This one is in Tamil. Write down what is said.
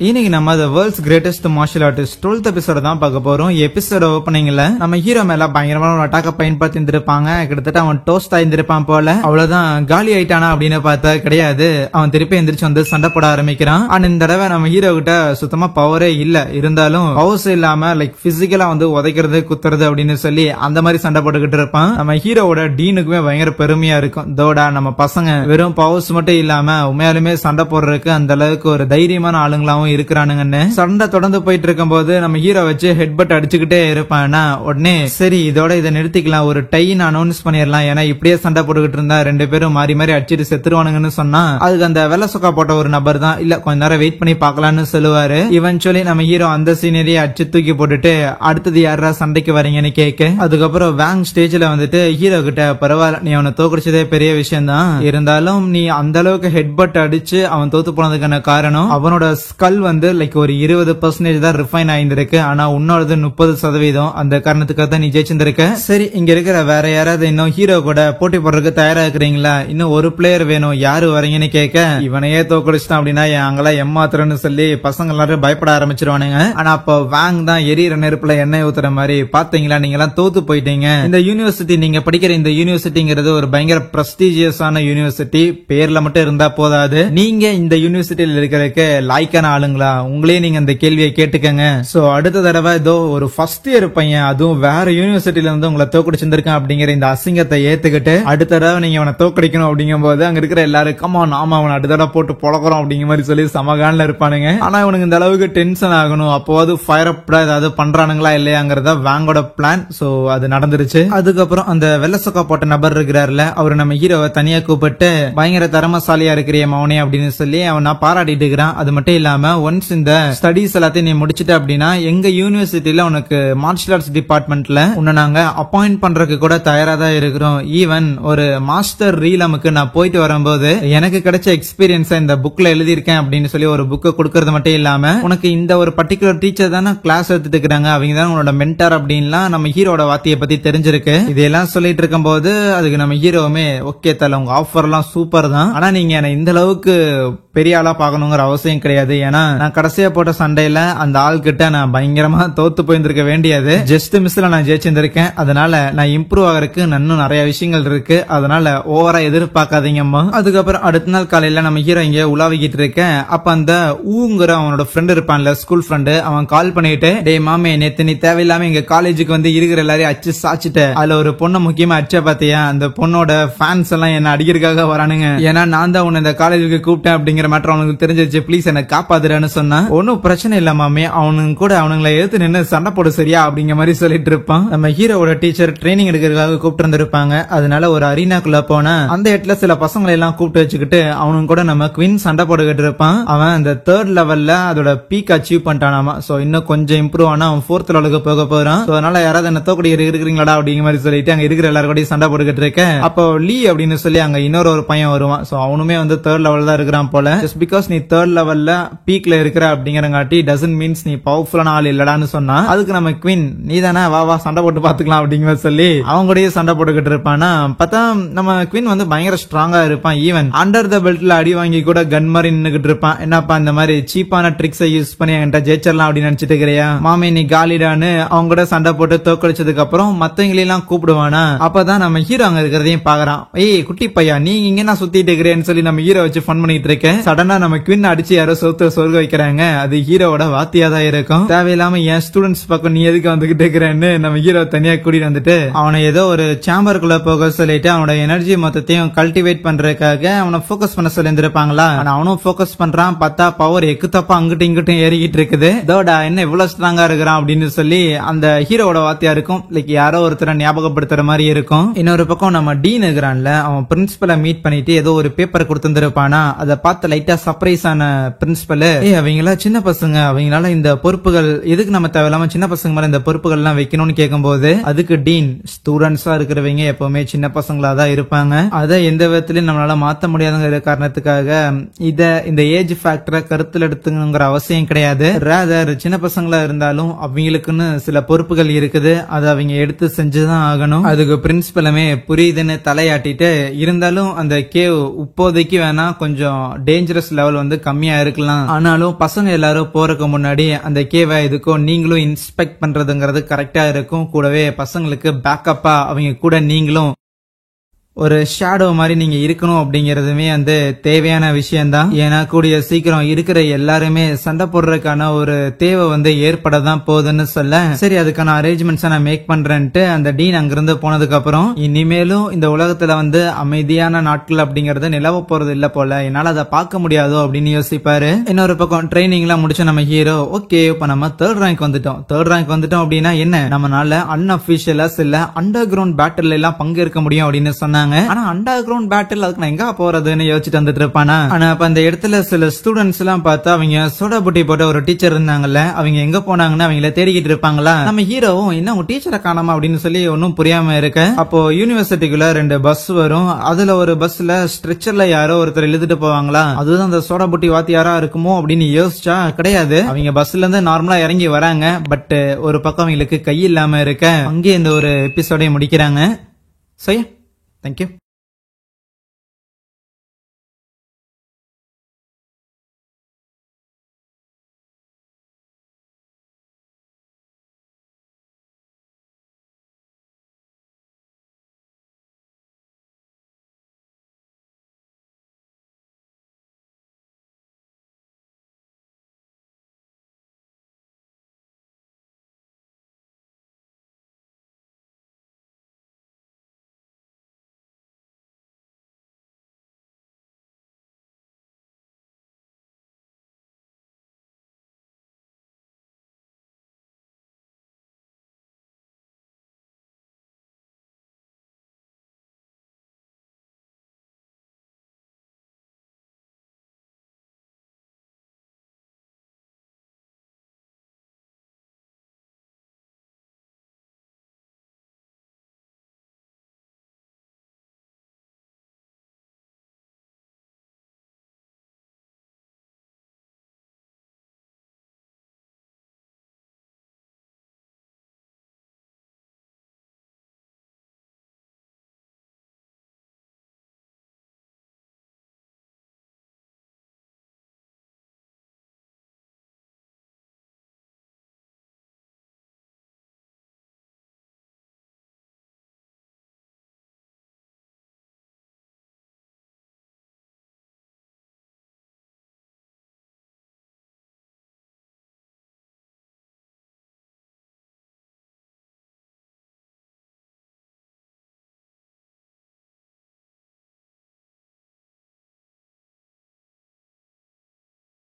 இன்னைக்கு நம்ம The World's Greatest Martial Artist 12th எபிசோட தான் பார்க்க போறோம். எபிசோட ஓப்பனிங்ல நம்ம ஹீரோ மேல பயங்கரமான ஒரு அட்டாக்க பயன்படுத்தி இருந்திருப்பாங்க. கிட்டத்தட்ட அவன் டோஸ்ட் ஆயிருந்திருப்பான் போல. அவ்வளவுதான் காலி ஆயிட்டானா அப்படின்னு பார்த்தா கிடையாது. அவன் திருப்பி எந்திரிச்சு வந்து சண்டை போட ஆரம்பிக்கிறான். ஆனா இந்த தடவை நம்ம ஹீரோ கிட்ட சுத்தமா பவரே இல்ல. இருந்தாலும் பவர்ஸ் இல்லாம லைக் பிசிக்கலா வந்து உதைக்கிறது குத்துறது அப்படின்னு சொல்லி அந்த மாதிரி சண்டை போட்டுக்கிட்டு இருப்பான். நம்ம ஹீரோவோட டீனுக்குமே பயங்கர பெருமையா இருக்கும். தோடா நம்ம பசங்க வெறும் பவர்ஸ் மட்டும் இல்லாம உண்மையாலுமே சண்டை போடுறதுக்கு அந்த அளவுக்கு ஒரு தைரியமான ஆளுங்களாவும் இருக்கிறானுங்கன்னு சண்டை தொடர்ந்து போயிட்டு இருக்கும் போது நம்ம ஹீரோ வச்சு ஹெட்பட் அடிச்சுக்கிட்டே இருப்பானா உடனே சரி இதோட இதை நிறுத்திக்கலாம், ஒரு டைன்னு அனௌன்ஸ் பண்ணிடலாம், ஏன்னா இப்படியே சண்டை போட்டுக்கிட்டு இருந்தா ரெண்டு பேரும் மாறி மாறி அடிச்சுட்டு செத்துருவானுங்கன்னு சொன்னா அதுக்கு அந்த வெள்ள சொக்கா போட்ட ஒரு நபர் தான் இல்ல கொஞ்ச நேரம் வெயிட் பண்ணி பாக்கலாம்னு சொல்லுவாரு. இவென்ச்சுவலி நம்ம ஹீரோ அந்த சீனரியை அடிச்சு தூக்கி போட்டுட்டு அடுத்தது யாரா சண்டைக்கு வரீங்கன்னு கேட்க அதுக்கப்புறம் வேங் ஸ்டேஜ்ல வந்துட்டு ஹீரோ கிட்ட பரவாயில்ல நீ அவனை தோக்கடிச்சதே பெரிய விஷயம் தான், இருந்தாலும் நீ அந்த அளவுக்கு ஹெட்பட் அடிச்சு அவன் தோத்து போனதுக்கான காரணம் அவனோட ஸ்கல் வந்து லைக் ஒரு 20% தான் ரிஃபைன் ஆயிருந்திருக்கு, ஆனா உன்னோடது 30%. அந்த காரணத்துக்காக தான் நீ ஜெயிச்சிருந்திருக்க. சரி இங்க இருக்கிற வேற யாராவது இன்னும் ஹீரோ கூட போட்டி போடுறதுக்கு தயாரா இருக்கிறீங்களா, இன்னும் ஒரு பிளேயர் வேணும், யாரு வரீங்கன்னு கேட்க இவனையே தோக்கடிச்சிட்டான் அப்படின்னா அங்கெல்லாம் ஏமாத்துறன்னு சொல்லி பசங்க எல்லாரும் பயப்பட ஆரம்பிச்சிருவானுங்க. ஆனா அப்ப வேங் தான் எரியிற நெருப்புல எண்ணெய் ஊத்துற மாதிரி பாத்தீங்களா நீங்க எல்லாம் தோத்து போயிட்டீங்க. இந்த யூனிவர்சிட்டி நீங்க படிக்கிற இந்த யூனிவர்சிட்டிங்கிறது ஒரு பயங்கர பிரஸ்டீஜியஸான யூனிவர்சிட்டி, பேர்ல மட்டும் இருந்தா போதாது, நீங்க இந்த யூனிவர்சிட்டியில இருக்கிறதுக்கு லாய்க்கான ஆளுங்களா, உங்களே நீங்க அந்த கேள்வியை கேட்டுக்கங்க. சோ அடுத்த தடவை ஏதோ ஒரு ஃபர்ஸ்ட் இயர் பையன் அதுவும் வேற யூனிவர்சிட்டியில இருந்து உங்களை தோக்கடிச்சிருந்திருக்கான் அப்படிங்கிற இந்த அசிங்கத்தை ஏத்துக்கிட்டு அடுத்த தடவை நீங்க அவனை தோக்கடிக்கணும் அப்படிங்கும் போது அங்க இருக்கிற எல்லாரும் கமா நாம அவனை அடுத்த தடவை போட்டு பொழக்கிறோம் அப்படிங்கிற மாதிரி சொல்லி சமகான்ல இருப்பானுங்க. ஆனா இவனுக்கு இந்த அளவுக்கு டென்ஷன் ஆகணும், அப்போது ஃபயர் அப் ஏதாவது பண்றானுங்களா இல்லையாங்கிறத வேங்கோட பிளான். சோ அது நடந்துருச்சு. அதுக்கப்புறம் அந்த வெள்ள சொக்கா போட்ட நபர் இருக்கிறாருல அவரு நம்ம ஹீரோவை தனியா கூப்பிட்டு பயங்கர திறமசாலியா இருக்கிறிய மௌனே அப்படின்னு சொல்லி அவனை பாராட்டிட்டு இருக்கிறான். அது மட்டும் இல்லாம ஒன்ஸ் இந்த ஸ்டடிஸ் எல்லாத்தையும் நீ முடிச்சிட்ட அப்படின்னா எங்க யூனிவர்சிட்டியில உனக்கு மார்ஷல் ஆர்ட்ஸ் டிபார்ட்மெண்ட்ல உன்னை நாங்க அப்பாயிண்ட் பண்றதுக்கு கூட தயாரா தான் இருக்கிறோம். ஈவன் ஒரு மாஸ்டர் ரீலமுக்கு நான் போயிட்டு வரும்போது எனக்கு கிடைச்ச எக்ஸ்பீரியன்ஸ் இந்த புக்ல எழுதியிருக்கேன் அப்படின்னு சொல்லி ஒரு புக்கை கொடுக்கறது மட்டும் இல்லாம உனக்கு இந்த ஒரு பர்டிகுலர் டீச்சர் தானே கிளாஸ் எடுத்துட்டு இருக்காங்க, அவங்க தான் உன்னோட மென்டார் அப்படின்லாம் நம்ம ஹீரோட வார்த்தையை பத்தி தெரிஞ்சிருக்கு. இதெல்லாம் சொல்லிட்டு இருக்கும் போது அதுக்கு நம்ம ஹீரோவுமே ஓகே தல உங்க ஆஃபர் எல்லாம் சூப்பர் தான், ஆனா நீங்க இந்த அளவுக்கு பெரிய ஆளா பாக்கணுங்கிற அவசியம் கிடையாது, ஏன்னா நான் கடைசியா போட்ட சண்டையில அந்த ஆள் கிட்ட நான் பயங்கரமா தோத்து போயிருந்திருக்க வேண்டியது, ஜஸ்ட் மிஸ்ல நான் ஜெயிச்சிருந்திருக்கேன், அதனால நான் இம்ப்ரூவ் ஆகிறதுக்கு இன்னும் நிறைய விஷயங்கள் இருக்கு, அதனால ஓவரா எதிர்பார்க்காதீங்கம்மா. அதுக்கப்புறம் அடுத்த நாள் காலையில நம்ம ஹீரோ இங்க உலாவிக்கிட்டு இருக்கேன். அப்ப அந்த ஊங்குற அவனோட ஃப்ரெண்ட் இருப்பான்ல ஸ்கூல் ஃப்ரெண்டு, அவன் கால் பண்ணிட்டு டே மாமே நேத்து நீ தேவையில்லாம எங்க காலேஜுக்கு வந்து இருக்கிற எல்லாரையும் அச்சு சாச்சிட்ட, அதுல ஒரு பொண்ணை முக்கியமா அடிச்ச பாத்தியா, அந்த பொண்ணோட ஃபேன்ஸ் எல்லாம் என்ன அடிக்கிறதுக்காக வரானுங்க, ஏன்னா நான் தான் உன்னை இந்த காலேஜுக்கு கூப்பிட்டேன் அப்படிங்கிற மேட்டர் அவனுக்கு தெரிஞ்சிருச்சு, ப்ளீஸ் என்ன காப்பாதுறான்னு சொன்னா ஒன்னும் பிரச்சனை இல்ல மாமே, அவனுங்க கூட அவனுங்களை எடுத்து நின்று சண்டை போட சரியா அப்படிங்கிற மாதிரி சொல்லிட்டு இருப்பான். நம்ம ஹீரோவோட டீச்சர் ட்ரைனிங் எடுக்கிறதுக்காக கூப்பிட்டு இருந்திருப்பாங்க. அதனால ஒரு அரினாக்குள்ள போனா அந்த இடத்துல சில பசங்களை எல்லாம் கூப்பிட்டு வச்சுக்கிட்டு அவனுங்க கூட நம்ம குவின் சண்டை போட்டுக்கிட்டு இருப்பான். அவன் அந்த 3rd லெவல்ல அதோட பீக் அச்சீவ் பண்ணிட்டானாமா. சோ இன்னும் கொஞ்சம் இம்ப்ரூவ் ஆனா அவன் 4th லெவலுக்கு போக போறான். சோ அதனால யாராவது என்ன தோக்கடி இருக்கிறீங்களா அப்படிங்கிற மாதிரி சொல்லிட்டு அங்க இருக்கிற எல்லாரும் கூட சண்டை போட்டுக்கிட்டு இருக்கேன். அப்போ லீ அப்படின்னு சொல்லி அங்க இன்னொரு பையன் வருவான். சோ அவனுமே வந்து 3rd லெவல் தான் இருக்கிறான் போல. ஜஸ்ட் பிகாஸ் நீ 3rd லெவல்ல பீக்ல இருக்கிற அப்படிங்கறங்காட்டி டசன்ட் மீன்ஸ் நீ பவர்ஃபுல்லான ஆள் இல்லடான்னு சொன்னா அதுக்கு நம்ம குவீன் நீ தானே வா வா சண்டை போட்டு பாத்துக்கலாம் அப்படிங்கிற சொல்லி அவங்க கூடயே சண்டை போட்டுக்கிட்டு இருப்பானா. பார்த்தா நம்ம குவீன் வந்து பயங்கர ஸ்ட்ராங்கா இருப்பான். ஈவன் அண்டர் த பெல்ட்ல அடி வாங்கி கூட கன் மாதிரி நின்னுகிட்டு இருப்பான். என்னப்பா இந்த மாதிரி சீப்பான ட்ரிக்ஸை யூஸ் பண்ணி என்கிட்ட ஜெயிச்சிடலாம் அப்படின்னு நினைச்சிட்டு இருக்கிறியா மாமே, நீ காலிடான்னு அவங்க கூட சண்டை போட்டு தோக்கடிச்சதுக்கு அப்புறம் மத்தவங்களெல்லாம் கூப்பிடுவானா. அப்பதான் நம்ம ஹீரோ அங்க இருக்கிறதையும் பாக்குறான். ஏய் குட்டி பையா நீ இங்க நான் சுத்திட்டு இருக்கிறேன்னு சொல்லி நம்ம ஹீரோ வச்சு ஃபன் பண்ணிட்டு இருக்கேன். சடனா நம்ம குவீன் அடிச்சு யாரோ சொர்க்க வைக்கிறாங்க. அது ஹீரோவோட வாத்தியா தான் இருக்கும். தேவையில்லாம என் ஸ்டூடெண்ட்ஸ் பக்கம் நீ எதுக்கு வந்துகிட்டு இருக்கிறேன்னு நம்ம ஹீரோ தனியா கூட்டிட்டு வந்துட்டு அவனை ஏதோ ஒரு சேம்பருக்குள்ள போக சொல்லிட்டு அவனோட எனர்ஜி மொத்தத்தையும் கல்டிவேட் பண்றதுக்காக அவனை போக்கஸ் பண்ண சொல்லி இருந்திருப்பாங்களா. அவனும் போக்கஸ் பண்றான். பார்த்தா பவர் எக்கு தப்பா அங்கிட்டும் இங்கிட்டும் ஏறிக்கிட்டு இருக்குது. தோடா என்ன இவ்வளவு ஸ்ட்ராங்கா இருக்கிறான் அப்படின்னு சொல்லி அந்த ஹீரோவோட வாத்தியா இருக்கும். லைக் யாரோ ஒருத்தரை ஞாபகப்படுத்துற மாதிரி இருக்கும். இன்னொரு பக்கம் நம்ம டீன் இருக்கிறான்ல அவன் பிரின்சிபலை மீட் பண்ணிட்டு ஏதோ ஒரு பேப்பர் கொடுத்திருப்பானா. அதை பார்த்து லைட்டா சர்ப்ரைஸ் ஆன பிரின்சிபல் அவங்களா சின்ன பசங்க, அவங்களால இந்த பொறுப்புகள் எதுக்கு நம்ம தேவையில்லாம சின்ன பசங்க மேல இந்த பொறுப்புகள் எல்லாம் வைக்கணும்னு கேட்கும்போது அதுக்கு டீன் ஸ்டூடெண்ட்ஸா இருக்கிறவங்க எப்பவுமே சின்ன பசங்களா தான் இருப்பாங்க, அதை எந்த விதத்திலயும் நம்மளால மாத்த முடியாதுங்கிற காரணத்துக்காக இந்த ஏஜ் ஃபேக்டரை கருத்துல எடுத்துங்கிற அவசியம் கிடையாது. ரேதர் சின்ன பசங்களா இருந்தாலும் அவங்களுக்குன்னு சில பொறுப்புகள் இருக்குது, அதை அவங்க எடுத்து செஞ்சுதான் ஆகணும். அதுக்கு பிரின்சிபலுமே புரியுதுன்னு தலையாட்டிட்டு இருந்தாலும் அந்த கேவ் இப்போதைக்கு வேணா கொஞ்சம் டேஞ்சர் டேஞ்சரஸ் லெவல் வந்து கம்மியா இருக்கலாம். ஆனாலும் பசங்க எல்லாரும் போறதுக்கு முன்னாடி அந்த கேவை எதுக்கும் நீங்களும் இன்ஸ்பெக்ட் பண்றதுங்கிறது கரெக்டா இருக்கும். கூடவே பசங்களுக்கு பேக்கப்பா அவங்க கூட நீங்களும் ஒரு ஷேடோ மாதிரி நீங்க இருக்கணும் அப்படிங்கறதுமே வந்து தேவையான விஷயம்தான். ஏன்னா கூடிய சீக்கிரம் இருக்கிற எல்லாருமே சண்டை போடுறதுக்கான ஒரு தேவை வந்து ஏற்படதான் போகுதுன்னு சொல்ல, சரி அதுக்கான அரேஞ்ச்மெண்ட்ஸ் நான் மேக் பண்றேன்ட்டு அந்த டீன் அங்கிருந்து போனதுக்கு அப்புறம் இனிமேலும் இந்த உலகத்துல வந்து அமைதியான நாட்கள் அப்படிங்கறது நிலவ போறது இல்ல போல, என்னால அதை பார்க்க முடியாதோ அப்படின்னு யோசிப்பாரு. இன்னொரு பக்கம் ட்ரைனிங் எல்லாம் முடிச்ச நம்ம ஹீரோ ஓகே இப்ப நம்ம தேர்ட் ரேங்க் வந்துட்டோம் அப்படின்னா என்ன, நம்மளால அன்அபிஷியலா சில அண்டர் கிரவுண்ட் பேட்டில் எல்லாம் பங்கேற்க முடியும் அப்படின்னு சொன்னாங்க. ஆனா அண்டர் கிரவுண்ட் பேட்டில் அதுக்கு நான் எங்க போறதுன்னு யோசிச்சுட்டு வந்துட்டு இருப்பானா. ஆனா அப்ப அந்த இடத்துல சில ஸ்டூடெண்ட்ஸ் எல்லாம் பார்த்தா அவங்க சோடா புட்டி போட்ட ஒரு டீச்சர் இருந்தாங்கல்ல, அவங்க எங்க போனாங்கன்னு அவங்கள தேடிக்கிட்டு இருப்பாங்களா. நம்ம ஹீரோவும் என்ன உங்க டீச்சரை காணாம அப்படின்னு சொல்லி ஒன்னும் புரியாம இருக்க, அப்போ யூனிவர்சிட்டிக்குள்ள 2 பஸ் வரும். அதுல ஒரு பஸ்ல ஸ்ட்ரெச்சர்ல யாரோ ஒருத்தர் எழுதிட்டு போவாங்களா, அதுதான் அந்த சோடா புட்டி வாத்தியாரா இருக்குமோ அப்படின்னு யோசிச்சா கிடையாது. அவங்க பஸ்ல இருந்து நார்மலா இறங்கி வராங்க. பட் ஒரு பக்கம் அவங்களுக்கு கை இல்லாம இருக்க, அங்கே இந்த ஒரு எபிசோடை முடிக்கிறாங்க. சரி, thank you.